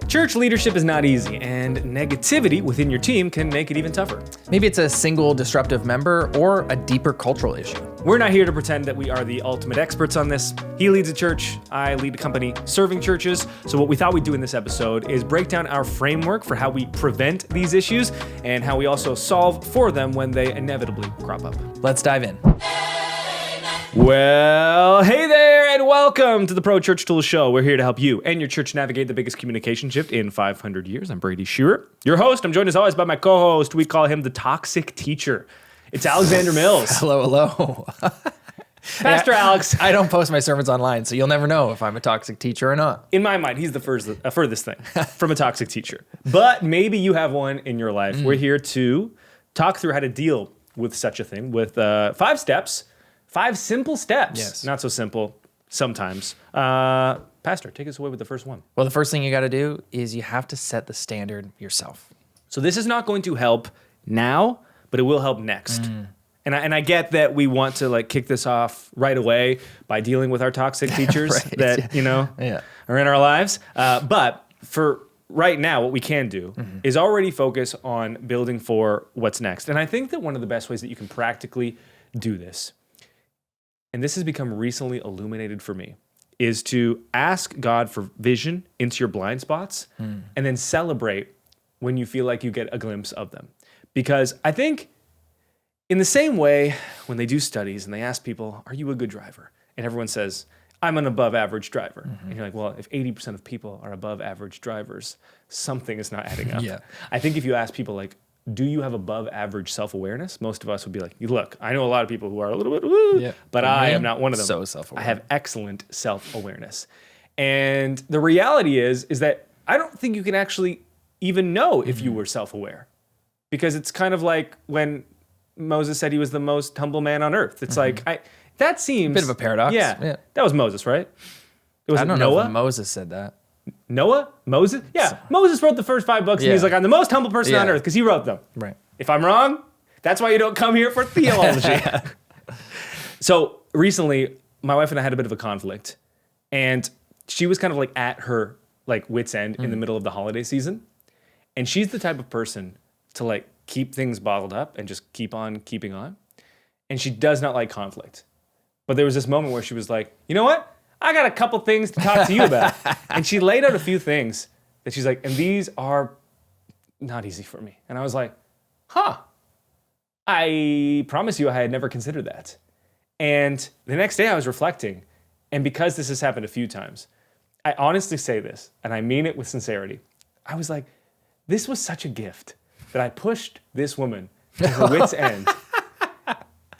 Church leadership is not easy, and negativity within your team can make it even tougher. Maybe it's a single disruptive member or a deeper cultural issue. We're not here to pretend that we are the ultimate experts on this. He leads a church, I lead a company serving churches. So what we thought we'd do in this episode is break down our framework for how we prevent these issues and how we also solve for them when they inevitably crop up. Let's dive in. Well, hey there, and welcome to the Pro Church Tools Show. We're here to help you and your church navigate the biggest communication shift in 500 years. I'm Brady Shearer, your host. I'm joined as always by my co-host. We call him the Toxic Teacher. It's Alexander Mills. Hello. Pastor Alex. I don't post my sermons online, so you'll never know if I'm a toxic teacher or not. In my mind, he's the furthest thing from a toxic teacher. But maybe you have one in your life. We're here to talk through how to deal with such a thing with 5 steps. 5 simple steps. Yes. Not so simple sometimes. Pastor, take us away with the first one. Well, the first thing you got to do is you have to set the standard yourself. So this is not going to help now, but it will help next. And I get that we want to kick this off right away by dealing with our toxic teachers Right. that are in our lives. But for right now, what we can do is already focus on building for what's next. And I think that one of the best ways that you can practically do this, and this has become recently illuminated for me, is to ask God for vision into your blind spots and then celebrate when you feel like you get a glimpse of them. Because I think in the same way, when they do studies and they ask people, are you a good driver? And everyone says, I'm an above average driver. And you're like, well, if 80% of people are above average drivers, something is not adding up. Yeah. I think if you ask people do you have above average self-awareness? Most of us would be like, look, I know a lot of people who are a little bit, but I am not one of them. So self-aware. I have excellent self-awareness. And the reality is that I don't think you can actually even know if you were self-aware. Because it's kind of like when Moses said he was the most humble man on earth. It's that seems... A bit of a paradox. Yeah. That was Moses, right? It was I don't Noah? know if Moses said that. Noah? Moses? Yeah. Moses wrote the first 5 books and he's like, I'm the most humble person on earth because he wrote them. Right. If I'm wrong, that's why you don't come here for theology. So recently, my wife and I had a bit of a conflict, and she was kind of at her wit's end in the middle of the holiday season. And she's the type of person to keep things bottled up and just keep on keeping on. And she does not like conflict. But there was this moment where she was like, you know what? I got a couple things to talk to you about. And she laid out a few things that she's like, and these are not easy for me. And I was like, I promise you I had never considered that. And the next day I was reflecting, and because this has happened a few times, I honestly say this, and I mean it with sincerity. I was like, this was such a gift that I pushed this woman to her wit's end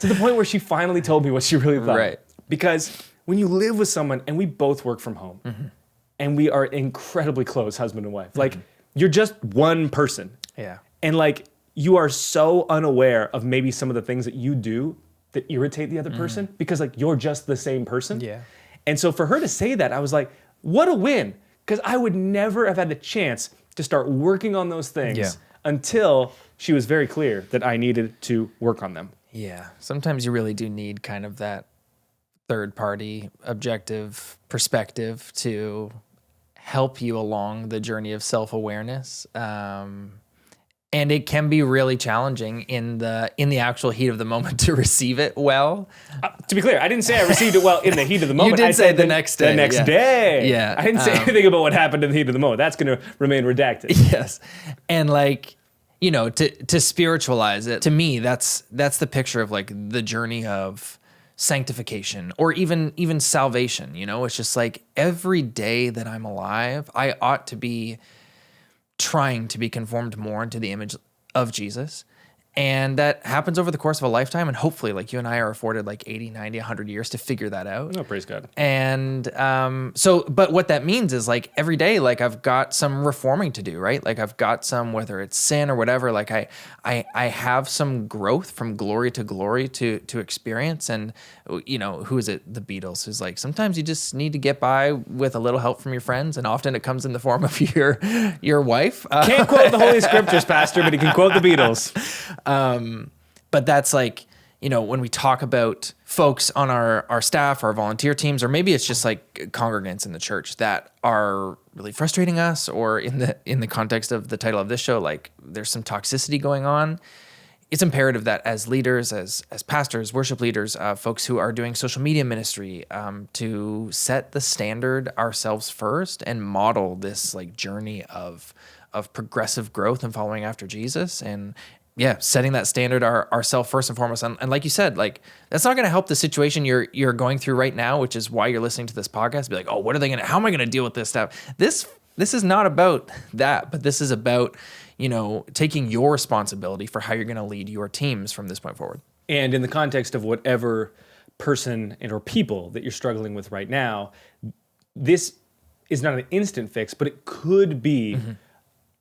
to the point where she finally told me what she really thought. Right. Because when you live with someone, and we both work from home, and we are incredibly close, husband and wife, you're just one person. Yeah. And you are so unaware of maybe some of the things that you do that irritate the other person because you're just the same person. Yeah. And so for her to say that, I was like, what a win. Because I would never have had the chance to start working on those things until she was very clear that I needed to work on them. Yeah. Sometimes you really do need kind of that third-party objective perspective to help you along the journey of self-awareness. And it can be really challenging in the actual heat of the moment to receive it well. To be clear, I didn't say I received it well in the heat of the moment. You did I say said the next day. The next day. Yeah. I didn't say anything about what happened in the heat of the moment. That's going to remain redacted. Yes. And to spiritualize it, to me, that's the picture of the journey of sanctification or even salvation. It's just every day that I'm alive, I ought to be trying to be conformed more into the image of Jesus. And that happens over the course of a lifetime. And hopefully, you and I are afforded 80, 90, 100 years to figure that out. Oh, praise God. And but what that means is every day, I've got some reforming to do, right? I've got some, whether it's sin or whatever, I have some growth from glory to glory to experience. And, who is it? The Beatles, who's sometimes you just need to get by with a little help from your friends. And often it comes in the form of your wife. Can't quote the Holy Scriptures, Pastor, but he can quote the Beatles. But that's when we talk about folks on our staff, our volunteer teams, or maybe it's just like congregants in the church that are really frustrating us, or in the context of the title of this show, like there's some toxicity going on. It's imperative that as leaders, as pastors, worship leaders, folks who are doing social media ministry, to set the standard ourselves first and model this like journey of progressive growth and following after Jesus, and setting that standard ourselves first and foremost. And like you said, like that's not going to help the situation you're going through right now, which is why you're listening to this podcast. Be like, oh, how am I going to deal with this stuff? This is not about that, but this is about, taking your responsibility for how you're going to lead your teams from this point forward. And in the context of whatever person or people that you're struggling with right now, this is not an instant fix, but it could be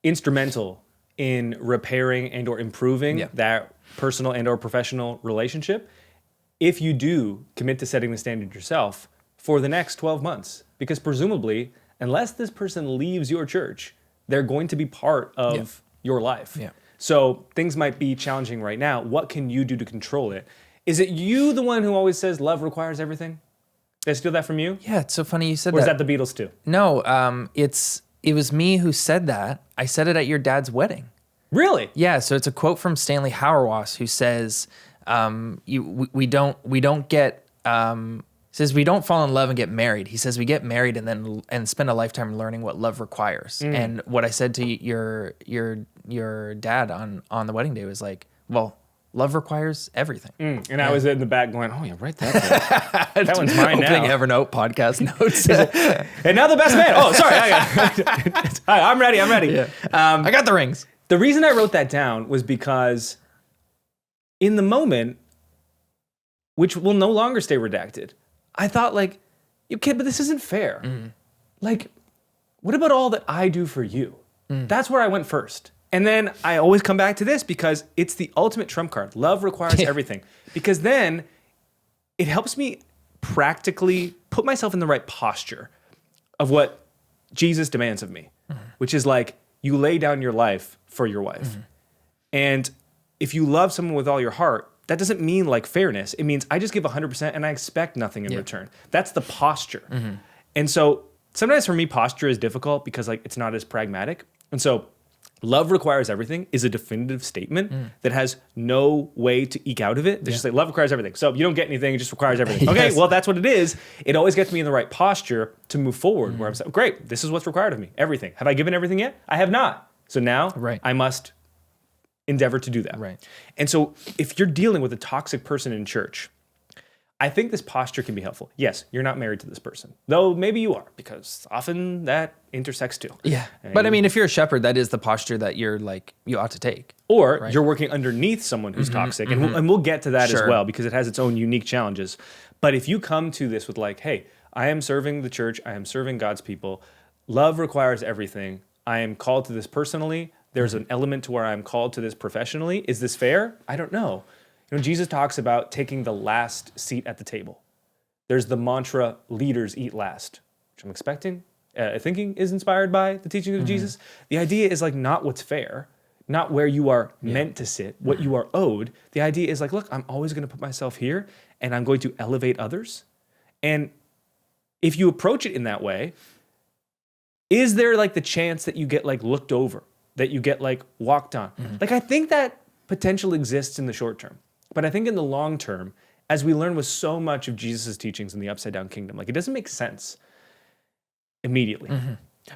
instrumental in repairing and or improving that personal and or professional relationship if you do commit to setting the standard yourself for the next 12 months. Because presumably, unless this person leaves your church, they're going to be part of your life. Yeah. So things might be challenging right now. What can you do to control it? Is it you the one who always says love requires everything? Did I steal that from you? Yeah, it's so funny you said that. Or is that the Beatles too? No, it was me who said that. I said it at your dad's wedding. Really? Yeah. So it's a quote from Stanley Hauerwas, who says, "We don't get." Says we don't fall in love and get married. He says we get married and spend a lifetime learning what love requires. And what I said to your dad on the wedding day was like, well, love requires everything. And I was in the back going, oh yeah, write that down. That one's mine now. Opening Evernote podcast notes. And now the best man. Oh, sorry. Hi, I'm ready. Yeah. I got the rings. The reason I wrote that down was because in the moment, which will no longer stay redacted, I thought like, you kid, but this isn't fair. Like, what about all that I do for you? That's where I went first. And then I always come back to this because it's the ultimate trump card. Love requires everything. Because then it helps me practically put myself in the right posture of what Jesus demands of me, which is like, you lay down your life for your wife. And if you love someone with all your heart, that doesn't mean like fairness. It means I just give 100% and I expect nothing in return. That's the posture. And so sometimes for me, posture is difficult because like it's not as pragmatic. And so love requires everything is a definitive statement that has no way to eke out of it. They just say love requires everything. So you don't get anything, it just requires everything. Okay, well, that's what it is. It always gets me in the right posture to move forward where I'm saying, great, this is what's required of me, everything. Have I given everything yet? I have not. So now I must endeavor to do that. Right. And so if you're dealing with a toxic person in church, I think this posture can be helpful. Yes, you're not married to this person, though maybe you are, because often that intersects too. Yeah. But I mean, if you're a shepherd, that is the posture that you're like, you ought to take. Or you're working underneath someone who's toxic. And we'll get to that as well, because it has its own unique challenges. But if you come to this with like, hey, I am serving the church, I am serving God's people, love requires everything, I am called to this personally, there's an element to where I'm called to this professionally. Is this fair? I don't know. Jesus talks about taking the last seat at the table. There's the mantra, leaders eat last, which I'm thinking is inspired by the teaching of Jesus. The idea is like not what's fair, not where you are meant to sit, what you are owed. The idea is like, look, I'm always going to put myself here and I'm going to elevate others. And if you approach it in that way, is there like the chance that you get like looked over, that you get like walked on? Like I think that potential exists in the short term. But I think in the long term, as we learn with so much of Jesus' teachings in the upside down kingdom, like it doesn't make sense immediately.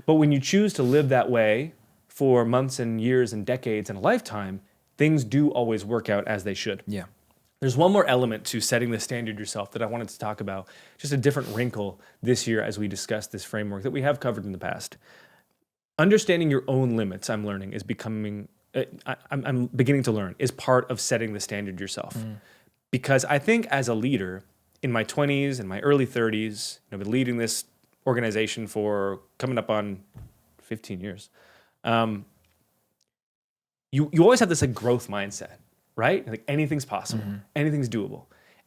But when you choose to live that way for months and years and decades and a lifetime, things do always work out as they should. Yeah. There's one more element to setting the standard yourself that I wanted to talk about, just a different wrinkle this year as we discuss this framework that we have covered in the past. Understanding your own limits, I'm learning, is becoming, I'm beginning to learn, is part of setting the standard yourself. Because I think as a leader, in my 20s and my early 30s, I've been leading this organization for coming up on 15 years. You always have this like growth mindset, right? Like anything's possible, anything's doable.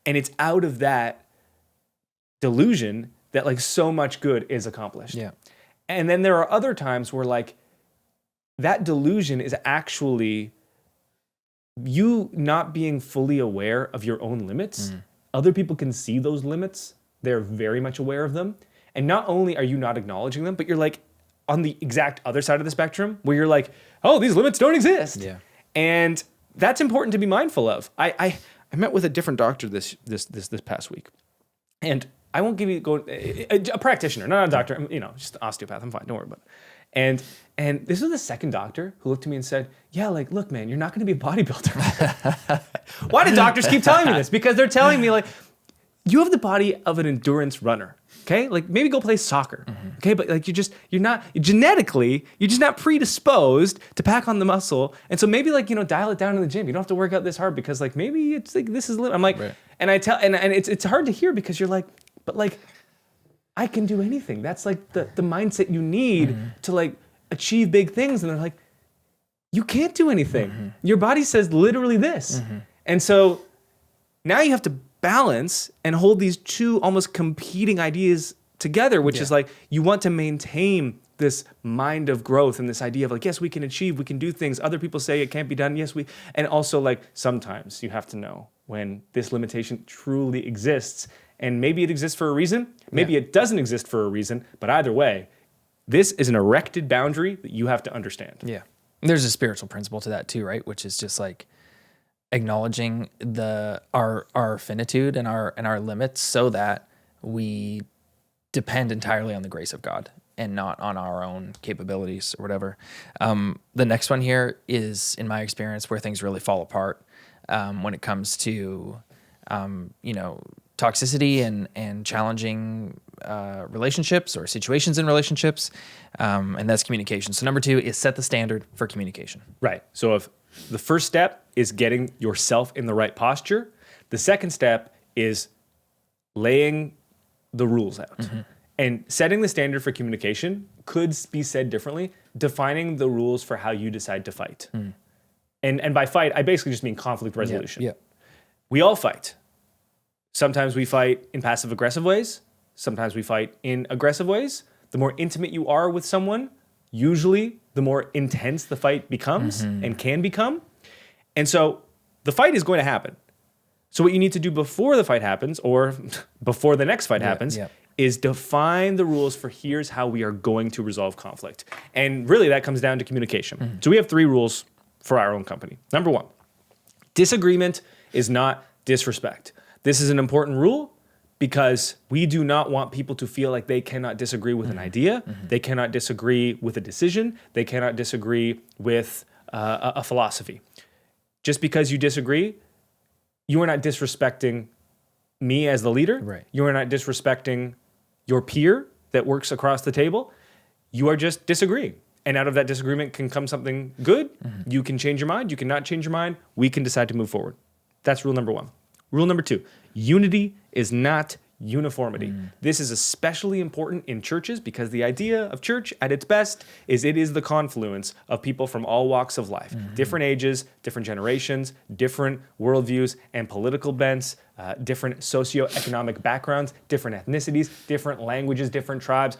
And it's out of that delusion that like so much good is accomplished. Yeah. And then there are other times where like that delusion is actually you not being fully aware of your own limits, other people can see those limits. They're very much aware of them. And not only are you not acknowledging them, but you're like on the exact other side of the spectrum where you're like, oh, these limits don't exist. Yeah. And that's important to be mindful of. I met with a different doctor this past week. And I won't a practitioner, not a doctor, just an osteopath. I'm fine, don't worry about it. And this was the second doctor who looked at me and said, yeah, like, look, man, you're not going to be a bodybuilder. Why do doctors keep telling me this? Because they're telling me, like, you have the body of an endurance runner, okay? Like, maybe go play soccer, okay? But, like, you're not predisposed to pack on the muscle. And so maybe, like, dial it down in the gym. You don't have to work out this hard because, like, maybe it's, like, this is, I'm like, right. And I tell, and it's hard to hear because you're like, but, like, I can do anything. That's, like, the mindset you need to, like, achieve big things. And they're like, you can't do anything. Your body says literally this. And so now you have to balance and hold these two almost competing ideas together, which is like, you want to maintain this mind of growth and this idea of like, yes, we can achieve, we can do things. Other people say it can't be done. Yes, and also like sometimes you have to know when this limitation truly exists, and maybe it exists for a reason, maybe it doesn't exist for a reason, but either way, this is an erected boundary that you have to understand. Yeah. There's a spiritual principle to that too, right? Which is just like acknowledging our finitude and our limits so that we depend entirely on the grace of God and not on our own capabilities or whatever. The next one here is, in my experience, where things really fall apart when it comes to, toxicity and challenging relationships or situations in relationships, and that's communication. So number 2 is set the standard for communication. Right. So if the first step is getting yourself in the right posture, the second step is laying the rules out. And setting the standard for communication could be said differently, defining the rules for how you decide to fight. And by fight, I basically just mean conflict resolution. Yeah. We all fight. Sometimes we fight in passive-aggressive ways. Sometimes we fight in aggressive ways. The more intimate you are with someone, usually the more intense the fight becomes and can become. And so the fight is going to happen. So what you need to do before the fight happens, or before the next fight happens, is define the rules for here's how we are going to resolve conflict. And really that comes down to communication. So we have 3 rules for our own company. Number 1, disagreement is not disrespect. This is an important rule because we do not want people to feel like they cannot disagree with an idea, they cannot disagree with a decision, they cannot disagree with a philosophy. Just because you disagree, you are not disrespecting me as the leader. Right. You are not disrespecting your peer that works across the table. You are just disagreeing. And out of that disagreement can come something good. You can change your mind. You cannot change your mind. We can decide to move forward. That's rule number 1. Rule number 2, unity is not uniformity. This is especially important in churches because the idea of church at its best is it is the confluence of people from all walks of life, different ages, different generations, different worldviews and political bents, different socioeconomic backgrounds, different ethnicities, different languages, different tribes,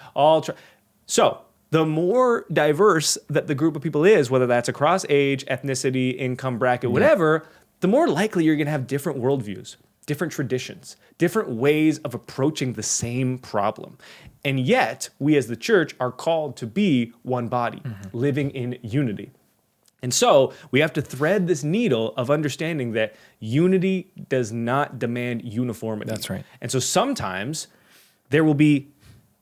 So the more diverse that the group of people is, whether that's across age, ethnicity, income bracket, whatever, the more likely you're going to have different worldviews, different traditions, different ways of approaching the same problem. And yet, we as the church are called to be one body, living in unity. And so we have to thread this needle of understanding that unity does not demand uniformity. That's right. And so sometimes there will be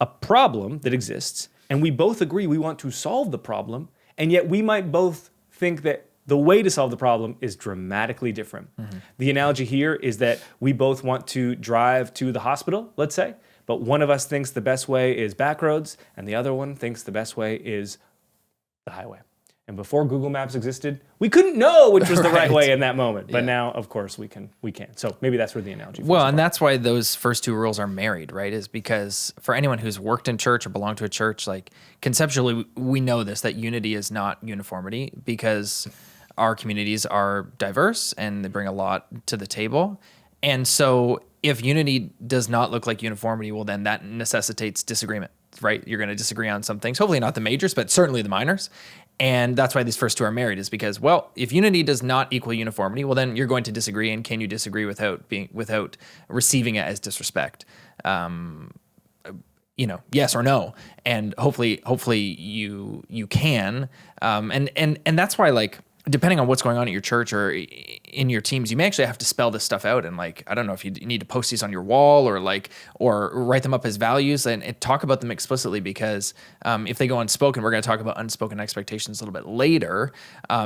a problem that exists, and we both agree we want to solve the problem, and yet we might both think that the way to solve the problem is dramatically different. The analogy here is that we both want to drive to the hospital, let's say, but one of us thinks the best way is back roads, and the other one thinks the best way is the highway. And before Google Maps existed, we couldn't know which was the right way in that moment. But now, of course, we can. So maybe that's where the analogy. Well, and that's why those first 2 rules are married, right? Is because for anyone who's worked in church or belonged to a church, like conceptually, we know this, that unity is not uniformity because our communities are diverse and they bring a lot to the table. And so if unity does not look like uniformity, well, then that necessitates disagreement, right? You're going to disagree on some things, hopefully not the majors, but certainly the minors. And that's why these first two are married, is because, well, if unity does not equal uniformity, well, then you're going to disagree. And can you disagree without receiving it as disrespect? Yes or no. And hopefully you can. And that's why, like, depending on what's going on at your church or in your teams, you may actually have to spell this stuff out. And, like, I don't know if you need to post these on your wall or write them up as values and talk about them explicitly, because if they go unspoken, we're going to talk about unspoken expectations a little bit later.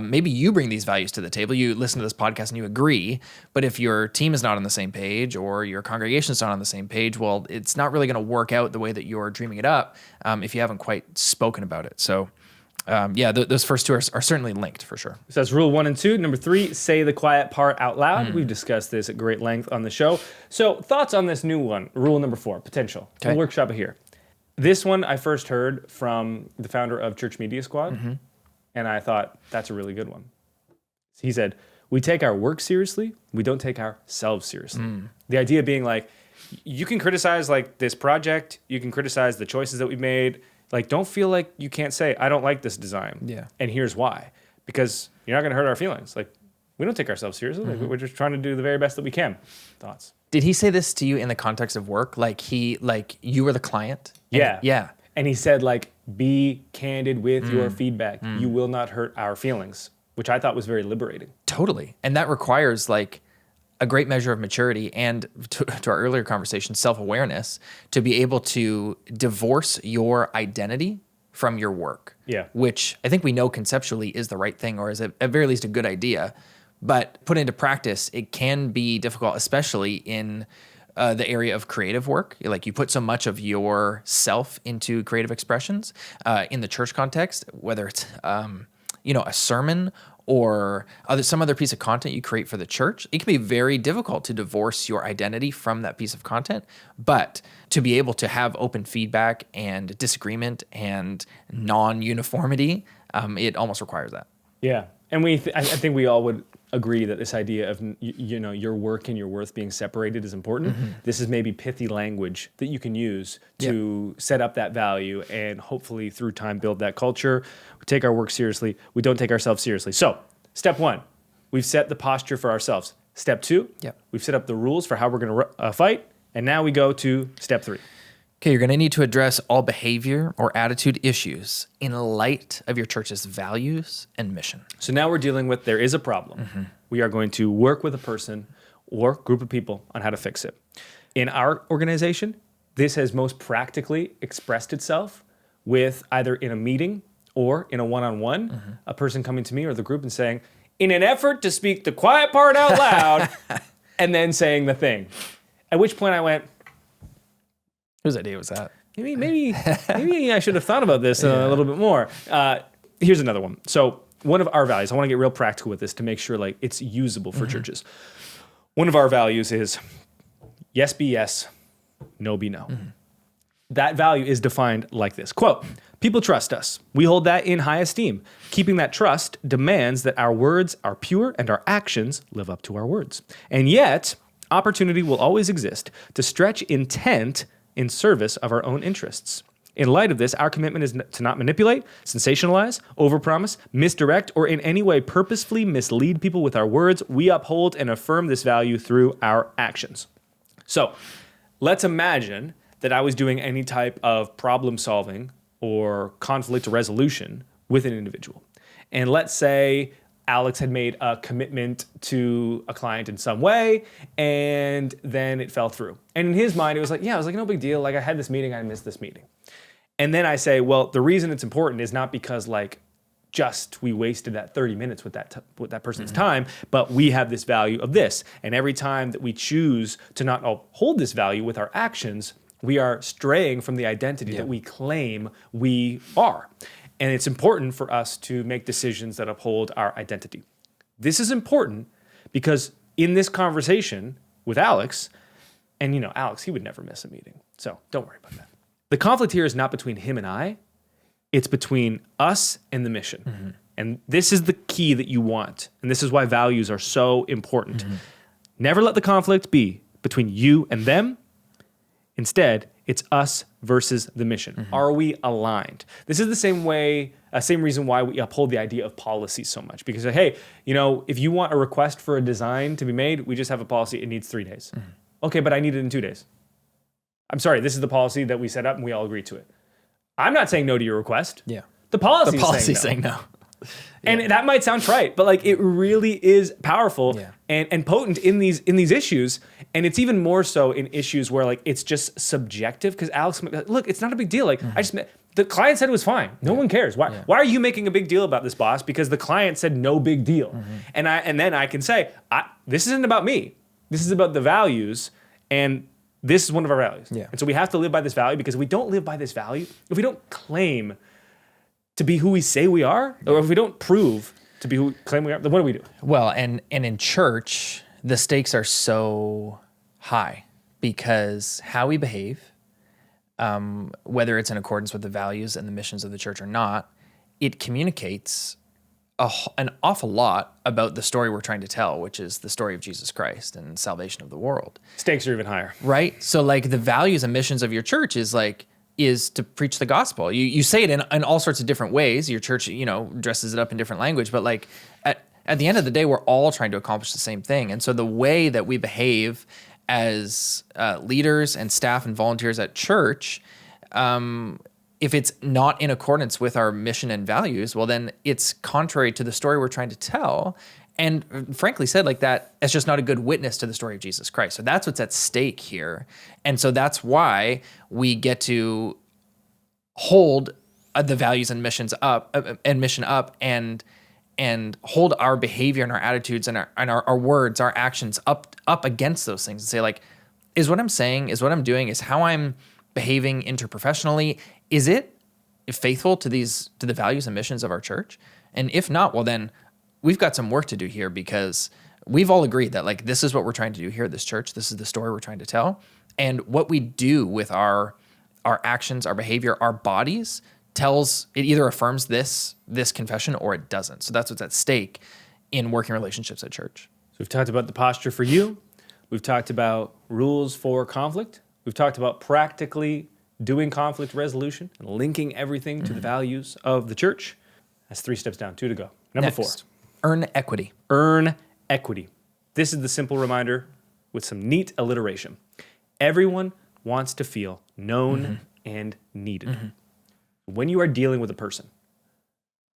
Maybe you bring these values to the table. You listen to this podcast and you agree. But if your team is not on the same page or your congregation is not on the same page, well, it's not really going to work out the way that you're dreaming it up if you haven't quite spoken about it. So those first two are certainly linked for sure. So that's rule 1 and 2. Number 3, say the quiet part out loud. We've discussed this at great length on the show. So thoughts on this new one, rule number 4, potential. Okay. We'll workshop it here. This one I first heard from the founder of Church Media Squad, and I thought that's a really good one. He said, we take our work seriously, we don't take ourselves seriously. The idea being, like, you can criticize, like, this project, you can criticize the choices that we've made. Like, don't feel like you can't say, I don't like this design. Yeah. And here's why. Because you're not going to hurt our feelings. Like, we don't take ourselves seriously. Like, we're just trying to do the very best that we can. Thoughts? Did he say this to you in the context of work? Like you were the client? Yeah. Yeah. And he said, like, be candid with your feedback. You will not hurt our feelings, which I thought was very liberating. Totally. And that requires, like, a great measure of maturity and, to our earlier conversation, self-awareness to be able to divorce your identity from your work. Yeah. Which I think we know conceptually is the right thing, or is at very least a good idea. But put into practice, it can be difficult, especially in the area of creative work. Like, you put so much of yourself into creative expressions in the church context, whether it's a sermon or some other piece of content you create for the church. It can be very difficult to divorce your identity from that piece of content, but to be able to have open feedback and disagreement and non-uniformity, it almost requires that. Yeah. And I think we all would agree that this idea of your work and your worth being separated is important. This is maybe pithy language that you can use to set up that value and hopefully through time build that culture. We take our work seriously. We don't take ourselves seriously. So step 1, we've set the posture for ourselves. Step 2, we've set up the rules for how we're going to fight. And now we go to step 3. Okay, you're going to need to address all behavior or attitude issues in light of your church's values and mission. So now we're dealing with, there is a problem. We are going to work with a person or group of people on how to fix it. In our organization, this has most practically expressed itself with either in a meeting or in a one-on-one, a person coming to me or the group and saying, in an effort to speak the quiet part out loud, and then saying the thing. At which point I went, whose idea was that? Maybe I should have thought about this a little bit more. Here's another one. So one of our values, I want to get real practical with this to make sure, like, it's usable for churches. One of our values is yes be yes, no be no. That value is defined like this. Quote, people trust us. We hold that in high esteem. Keeping that trust demands that our words are pure and our actions live up to our words. And yet, opportunity will always exist to stretch intent in service of our own interests. In light of this, our commitment is to not manipulate, sensationalize, overpromise, misdirect, or in any way purposefully mislead people with our words. We uphold and affirm this value through our actions. So let's imagine that I was doing any type of problem solving or conflict resolution with an individual. And let's say Alex had made a commitment to a client in some way, and then it fell through. And in his mind, it was like, no big deal. Like, I had this meeting, I missed this meeting. And then I say, well, the reason it's important is not because, like, just we wasted that 30 minutes with that person's time, but we have this value of this. And every time that we choose to not uphold this value with our actions, we are straying from the identity that we claim we are. And it's important for us to make decisions that uphold our identity. This is important because in this conversation with Alex, and Alex, he would never miss a meeting. So don't worry about that. The conflict here is not between him and I. It's between us and the mission. And this is the key that you want. And this is why values are so important. Never let the conflict be between you and them. Instead, it's us versus the mission? Are we aligned? This is the same reason why we uphold the idea of policy so much. Because, hey, if you want a request for a design to be made, we just have a policy. It needs 3 days. Okay, but I need it in 2 days. I'm sorry, this is the policy that we set up and we all agree to it. I'm not saying no to your request. Yeah. The policy is saying no. And that might sound trite, but like it really is powerful and potent in these issues. And it's even more so in issues where like it's just subjective. Because Alex might be like, look, it's not a big deal. Like the client said it was fine. No one cares. Why are you making a big deal about this, boss? Because the client said no big deal. And then I can say, this isn't about me. This is about the values, and this is one of our values. Yeah. And so we have to live by this value, because if we don't live by this value, if we don't claim to be who we say we are, or if we don't prove to be who we claim we are, then what do we do? Well, and in church, the stakes are so high because how we behave, whether it's in accordance with the values and the missions of the church or not, it communicates an awful lot about the story we're trying to tell, which is the story of Jesus Christ and salvation of the world. Stakes are even higher. Right? So like the values and missions of your church is to preach the gospel. You say it in all sorts of different ways. Your church, dresses it up in different language, but like at the end of the day, we're all trying to accomplish the same thing. And so the way that we behave as leaders and staff and volunteers at church, if it's not in accordance with our mission and values, well, then it's contrary to the story we're trying to tell. And frankly said like that, it's just not a good witness to the story of Jesus Christ. So that's what's at stake here. And so that's why we get to hold the values and missions up and hold our behavior and our attitudes and our words, our actions up against those things and say like, is what I'm saying, is what I'm doing, is how I'm behaving interprofessionally, is it faithful to the values and missions of our church? And if not, well then we've got some work to do here, because we've all agreed that like this is what we're trying to do here at this church. This is the story we're trying to tell. And what we do with our actions, our behavior, our bodies it either affirms this confession or it doesn't. So that's what's at stake in working relationships at church. So we've talked about the posture for you. We've talked about rules for conflict. We've talked about practically doing conflict resolution and linking everything to the values of the church. That's 3 steps down, 2 to go. Number 4. Earn equity. Earn equity. This is the simple reminder with some neat alliteration. Everyone wants to feel known and needed. When you are dealing with a person,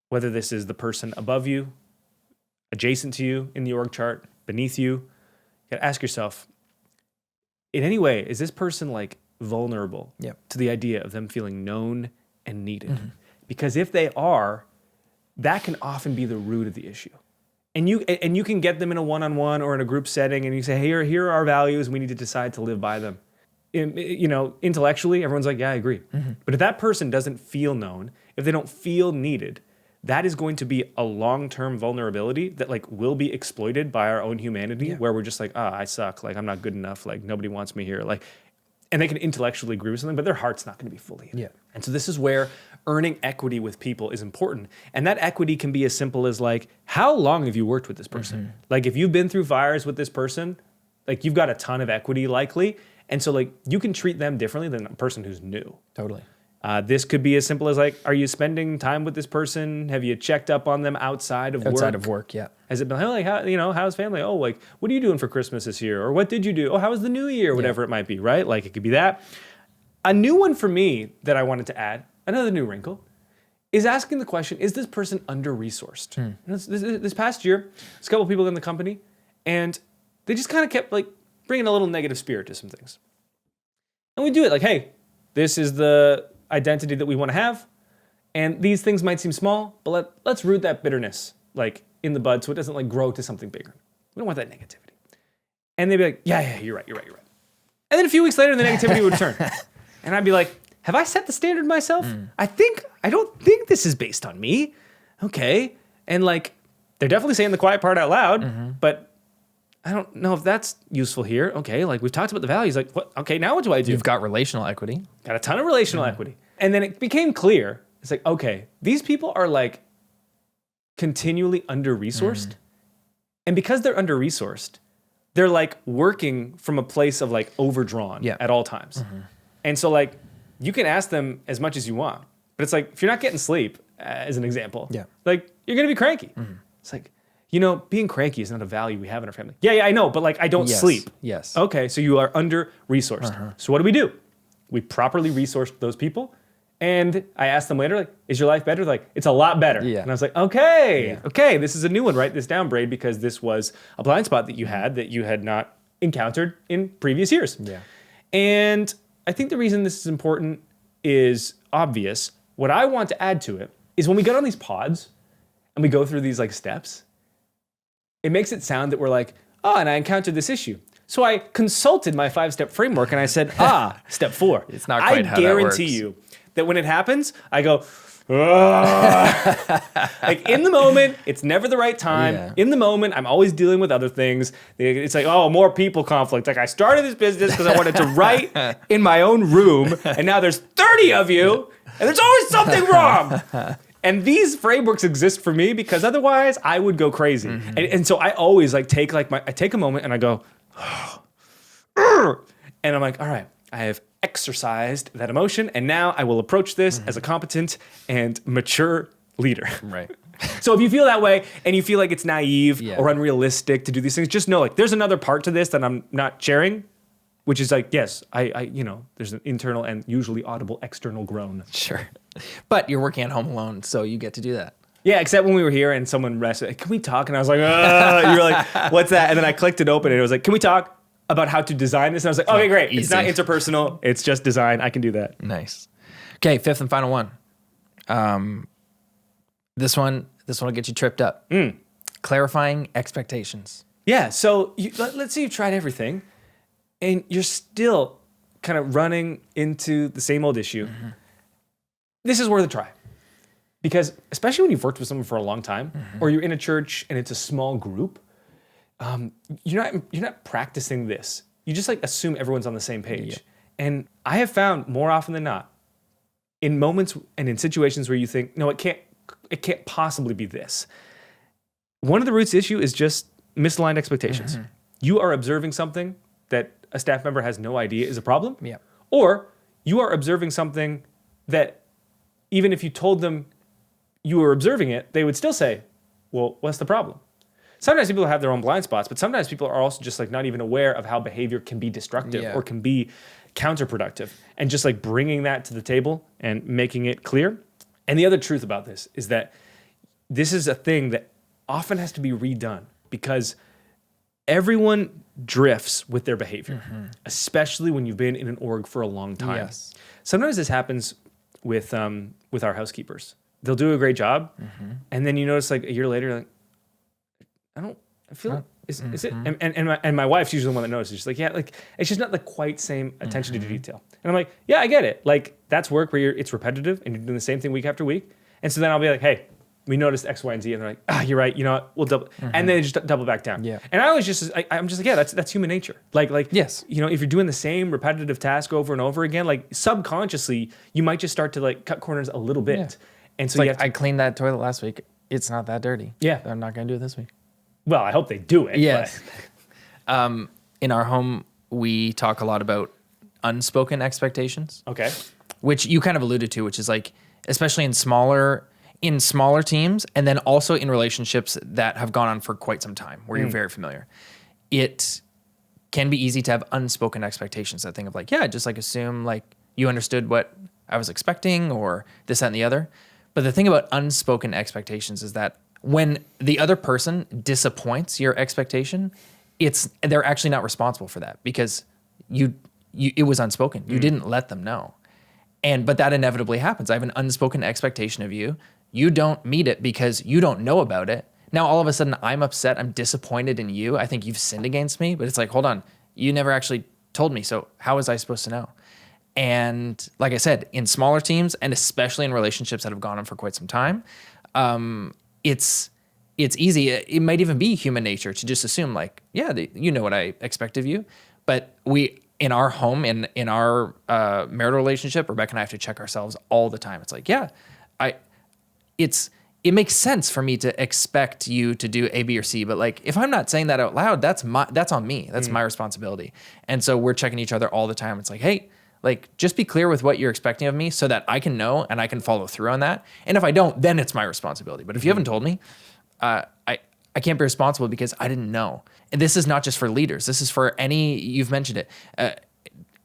whether this is the person above you, adjacent to you in the org chart, beneath you, you gotta ask yourself, in any way, is this person like vulnerable to the idea of them feeling known and needed? Because if they are, that can often be the root of the issue. And you can get them in a one-on-one or in a group setting, and you say, hey, here are our values, and we need to decide to live by them. Intellectually, everyone's like, yeah, I agree. But if that person doesn't feel known, if they don't feel needed, that is going to be a long-term vulnerability that like will be exploited by our own humanity, where we're just like, I suck, like I'm not good enough, like nobody wants me here, like. And they can intellectually agree with something, but their heart's not going to be fully in it. And so this is where earning equity with people is important. And that equity can be as simple as like, how long have you worked with this person? Like if you've been through fires with this person, like you've got a ton of equity likely. And so like you can treat them differently than a person who's new. Totally. This could be as simple as like, are you spending time with this person? Have you checked up on them outside of work? Outside of work, yeah. Has it been like, how's family? Oh, like, what are you doing for Christmas this year? Or what did you do? Oh, how was the new year? Whatever it might be, right? Like it could be that. A new one for me that I wanted to add, another new wrinkle, is asking the question, is this person under-resourced? This past year, there's a couple of people in the company, and they just kind of kept like bringing a little negative spirit to some things. And we do it like, hey, this is the identity that we want to have, and these things might seem small, but let's root that bitterness like in the bud so it doesn't like grow to something bigger. We don't want that negativity. And they'd be like, yeah, you're right. And then a few weeks later, the negativity would return. And I'd be like, have I set the standard myself? I don't think this is based on me. Okay. And like, they're definitely saying the quiet part out loud, but I don't know if that's useful here. Okay, like we've talked about the values. Like, what? Okay, now what do I do? You've got relational equity. Got a ton of relational equity. And then it became clear. It's like, okay, these people are like continually under-resourced. And because they're under-resourced, they're like working from a place of like overdrawn at all times. And so like you can ask them as much as you want, but it's like, if you're not getting sleep, as an example, like, you're going to be cranky. It's like, being cranky is not a value we have in our family. Yeah, I know, but like, I don't sleep. Yes. Okay, so you are under-resourced. So what do? We properly resourced those people, and I asked them later, like, is your life better? Like, it's a lot better. Yeah. And I was like, okay, this is a new one. Write this down, Braid, because this was a blind spot that you had not encountered in previous years. Yeah. And I think the reason this is important is obvious. What I want to add to it is when we get on these pods and we go through these like steps, it makes it sound that we're like, and I encountered this issue. So I consulted my 5-step framework and I said, step 4. It's not quite how that guarantee works. you that when it happens, I go, like in the moment, it's never the right time. Yeah. In the moment, I'm always dealing with other things. It's like, more people conflict. Like I started this business because I wanted to write in my own room, and now there's 30 of you, and there's always something wrong. And these frameworks exist for me because otherwise I would go crazy. And so I always like take a moment and I go, and I'm like, all right, I have exercised that emotion, and now I will approach this as a competent and mature leader. Right. So if you feel that way and you feel like it's naive Yeah. or unrealistic to do these things, just know like there's another part to this that I'm not sharing, which is like, yes, I there's an internal and usually audible external groan. Sure. But you're working at home alone, so you get to do that. Yeah, except when we were here and someone rested, can we talk? And I was like, you were like, what's that? And then I clicked it open and it was like, can we talk about how to design this? And I was like, okay, great. It's Easy. not interpersonal. It's just design. I can do that. Nice. Okay, 5th and final one. This one will get you tripped up. Clarifying expectations. Yeah, so let's say you've tried everything and you're still kind of running into the same old issue. This is worth a try. Because especially when you've worked with someone for a long time, or you're in a church and it's a small group, you're not practicing this. You just like assume everyone's on the same page. Yeah. And I have found more often than not, in moments and in situations where you think, no, it can't possibly be this. One of the roots issue is just misaligned expectations. You are observing something that a staff member has no idea is a problem. Yeah. Or you are observing something that even if you told them you were observing it, they would still say, well, what's the problem? Sometimes people have their own blind spots, but sometimes people are also just like not even aware of how behavior can be destructive or can be counterproductive, and just like bringing that to the table and making it clear. And the other truth about this is that this is a thing that often has to be redone because everyone drifts with their behavior, especially when you've been in an org for a long time. Yes. Sometimes this happens with our housekeepers. They'll do a great job, and then you notice like a year later, like, I feel like, is it? And my wife's usually the one that notices. She's like, yeah, like it's just not the quite same attention to detail. And I'm like, yeah, I get it. Like that's work where it's repetitive and you're doing the same thing week after week. And so then I'll be like, hey, we noticed X, Y, and Z, and they're like, you're right. You know what? We'll double, and then they just double back down. Yeah. And I always I'm just like, yeah, that's human nature. Like, Yes. if you're doing the same repetitive task over and over again, like subconsciously, you might just start to like cut corners a little bit. Yeah. And so It's you like have to, I cleaned that toilet last week. It's not that dirty. Yeah. I'm not going to do it this week. well, I hope they do it. Yes. In our home, we talk a lot about unspoken expectations, But, okay. which you kind of alluded to, which is like, especially in smaller teams, and then also in relationships that have gone on for quite some time, where you're very familiar. It can be easy to have unspoken expectations. That thing of like, yeah, just like assume like you understood what I was expecting or this, that, and the other. But the thing about unspoken expectations is that when the other person disappoints your expectation, they're actually not responsible for that because it was unspoken. You didn't let them know. But that inevitably happens. I have an unspoken expectation of you. You don't meet it because you don't know about it. Now, all of a sudden, I'm upset. I'm disappointed in you. I think you've sinned against me. But it's like, hold on. You never actually told me. So how was I supposed to know? And like I said, in smaller teams, and especially in relationships that have gone on for quite some time, it's easy. It might even be human nature to just assume like, yeah, you know what I expect of you. But in our home, in our marital relationship, Rebecca and I have to check ourselves all the time. It's like, yeah, it makes sense for me to expect you to do A, B, or C. But like, if I'm not saying that out loud, that's on me. That's my responsibility. And so we're checking each other all the time. It's like, hey, Like, just be clear with what you're expecting of me so that I can know and I can follow through on that. And if I don't, then it's my responsibility. But if you haven't told me, I can't be responsible because I didn't know. And this is not just for leaders. This is for you've mentioned it,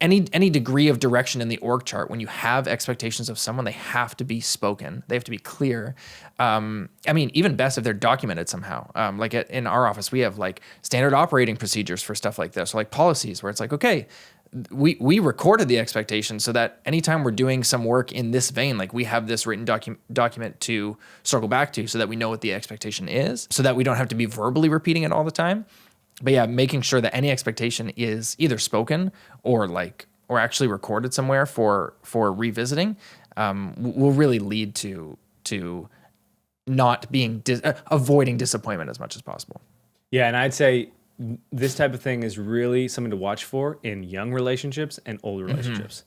any degree of direction in the org chart. When you have expectations of someone, they have to be spoken. They have to be clear. I mean, even best if they're documented somehow. Like in our office, we have like standard operating procedures for stuff like this, or like policies where it's like, okay, we recorded the expectation so that anytime we're doing some work in this vein, like we have this written document to circle back to so that we know what the expectation is, so that we don't have to be verbally repeating it all the time. But yeah, making sure that any expectation is either spoken or actually recorded somewhere for revisiting will really lead to not being avoiding disappointment as much as possible. Yeah, and I'd say this type of thing is really something to watch for in young relationships and old relationships.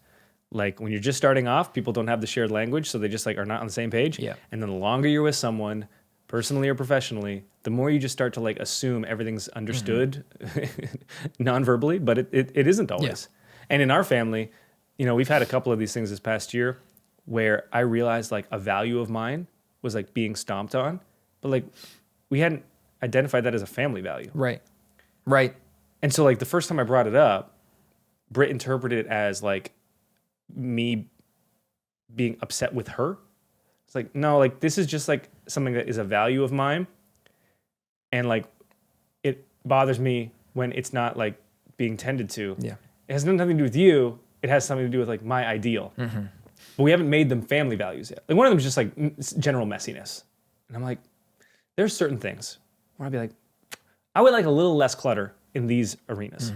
Like when you're just starting off, people don't have the shared language, so they just like are not on the same page. Yeah. And then the longer you're with someone, personally or professionally, the more you just start to like assume everything's understood non-verbally, but it isn't always. Yeah. And in our family, we've had a couple of these things this past year where I realized like a value of mine was like being stomped on, but like we hadn't identified that as a family value. Right. And so like the first time I brought it up, Britt interpreted it as like me being upset with her. It's like, no, like this is just like something that is a value of mine. And like it bothers me when it's not like being tended to. Yeah. It has nothing to do with you. It has something to do with like my ideal. But we haven't made them family values yet. Like one of them is just like general messiness. And I'm like, there's certain things where I'd be like, I would like a little less clutter in these arenas.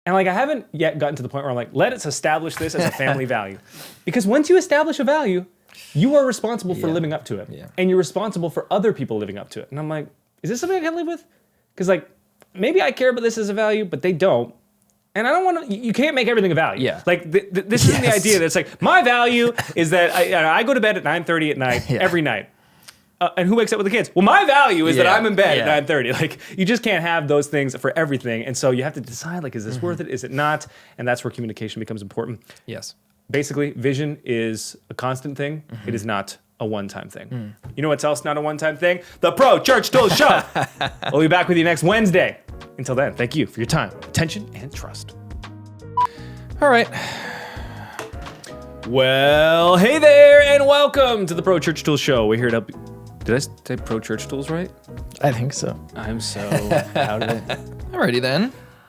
And like I haven't yet gotten to the point where I'm like, let's establish this as a family value. Because once you establish a value, you are responsible for living up to it. Yeah. And you're responsible for other people living up to it. And I'm like, is this something I can live with? Because like, maybe I care about this as a value, but they don't. And I don't want to, you can't make everything a value. Yeah. Like this isn't the idea that it's like, my value is that I go to bed at 9:30 at night every night. And who wakes up with the kids? Well, my value is that I'm in bed at 9:30. Like, you just can't have those things for everything. And so you have to decide, like, is this worth it? Is it not? And that's where communication becomes important. Yes. Basically, vision is a constant thing. It is not a one-time thing. You know what's else not a one-time thing? The Pro Church Tools Show. We'll be back with you next Wednesday. Until then, thank you for your time, attention, and trust. All right. Well, hey there, and welcome to the Pro Church Tools Show. We're here to help you. Did I say Pro Church Tools right? I think so. I'm so out of it. Alrighty then.